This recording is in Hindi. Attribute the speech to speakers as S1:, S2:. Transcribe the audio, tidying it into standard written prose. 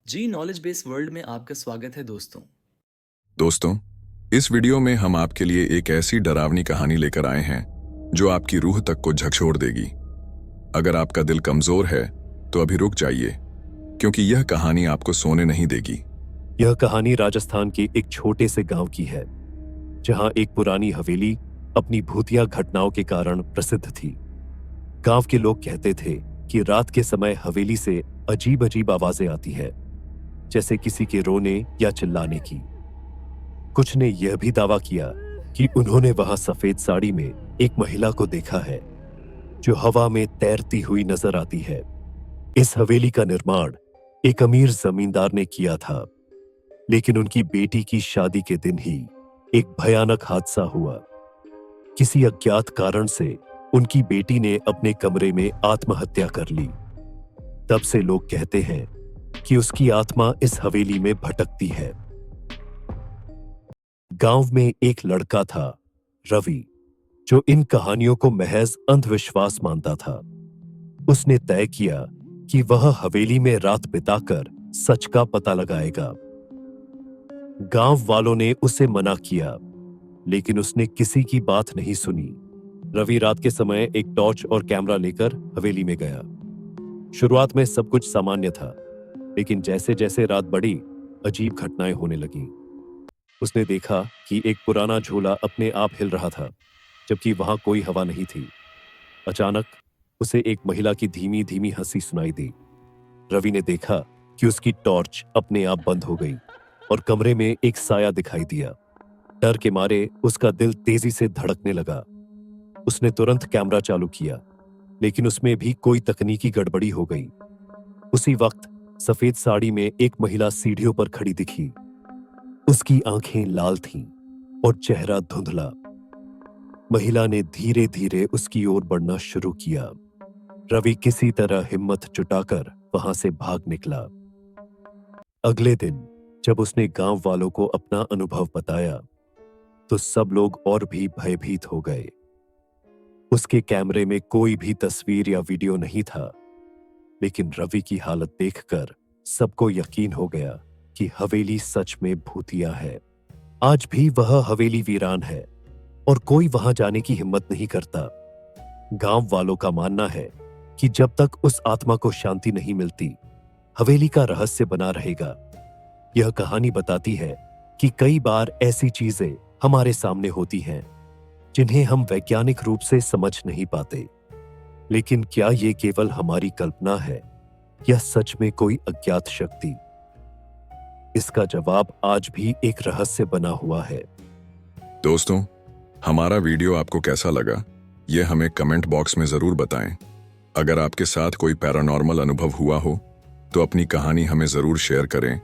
S1: जी नॉलेज बेस्ड वर्ल्ड में आपका स्वागत है दोस्तों।
S2: दोस्तों, इस वीडियो में हम आपके लिए एक ऐसी डरावनी कहानी लेकर आए हैं जो आपकी रूह तक को झकझोर देगी। अगर आपका दिल कमजोर है तो अभी रुक जाइए, क्योंकि यह कहानी आपको सोने नहीं देगी।
S3: यह कहानी राजस्थान के एक छोटे से गांव की है, जहां एक पुरानी हवेली अपनी भूतिया घटनाओं के कारण प्रसिद्ध थी। गांव के लोग कहते थे कि रात के समय हवेली से अजीब अजीब आवाजें आती है, जैसे किसी के रोने या चिल्लाने की। कुछ ने यह भी दावा किया कि उन्होंने वहां सफेद साड़ी में एक महिला को देखा है, जो हवा में तैरती हुई नजर आती है। इस हवेली का निर्माण एक अमीर जमींदार ने किया था, लेकिन उनकी बेटी की शादी के दिन ही एक भयानक हादसा हुआ। किसी अज्ञात कारण से उनकी बेटी ने अपने कमरे में आत्महत्या कर ली। तब से लोग कहते हैं कि उसकी आत्मा इस हवेली में भटकती है। गांव में एक लड़का था, रवि, जो इन कहानियों को महज अंधविश्वास मानता था। उसने तय किया कि वह हवेली में रात बिताकर सच का पता लगाएगा। गांव वालों ने उसे मना किया, लेकिन उसने किसी की बात नहीं सुनी। रवि रात के समय एक टॉर्च और कैमरा लेकर हवेली में गया। शुरुआत में सब कुछ सामान्य था, लेकिन जैसे जैसे रात बढ़ी, अजीब घटनाएं होने लगीं। उसने देखा कि एक पुराना झूला अपने आप हिल रहा था, जबकि वहां कोई हवा नहीं थी। अचानक उसे एक महिला की धीमी धीमी हंसी सुनाई दी। रवि ने देखा कि उसकी टॉर्च अपने आप बंद हो गई और कमरे में एक साया दिखाई दिया। डर के मारे उसका दिल तेजी से धड़कने लगा। उसने तुरंत कैमरा चालू किया, लेकिन उसमें भी कोई तकनीकी गड़बड़ी हो गई। उसी वक्त सफेद साड़ी में एक महिला सीढ़ियों पर खड़ी दिखी। उसकी आंखें लाल थीं और चेहरा धुंधला। महिला ने धीरे धीरे उसकी ओर बढ़ना शुरू किया। रवि किसी तरह हिम्मत जुटाकर वहां से भाग निकला। अगले दिन जब उसने गांव वालों को अपना अनुभव बताया, तो सब लोग और भी भयभीत हो गए। उसके कैमरे में कोई भी तस्वीर या वीडियो नहीं था, लेकिन रवि की हालत देखकर सबको यकीन हो गया कि हवेली सच में भूतिया है। आज भी वह हवेली वीरान है और कोई वहां जाने की हिम्मत नहीं करता। गांव वालों का मानना है कि जब तक उस आत्मा को शांति नहीं मिलती, हवेली का रहस्य बना रहेगा। यह कहानी बताती है कि कई बार ऐसी चीजें हमारे सामने होती हैं, जिन्हें हम वैज्ञानिक रूप से समझ नहीं पाते। लेकिन क्या ये केवल हमारी कल्पना है या सच में कोई अज्ञात शक्ति? इसका जवाब आज भी एक रहस्य बना हुआ है।
S2: दोस्तों, हमारा वीडियो आपको कैसा लगा, यह हमें कमेंट बॉक्स में जरूर बताएं। अगर आपके साथ कोई पैरानॉर्मल अनुभव हुआ हो तो अपनी कहानी हमें जरूर शेयर करें।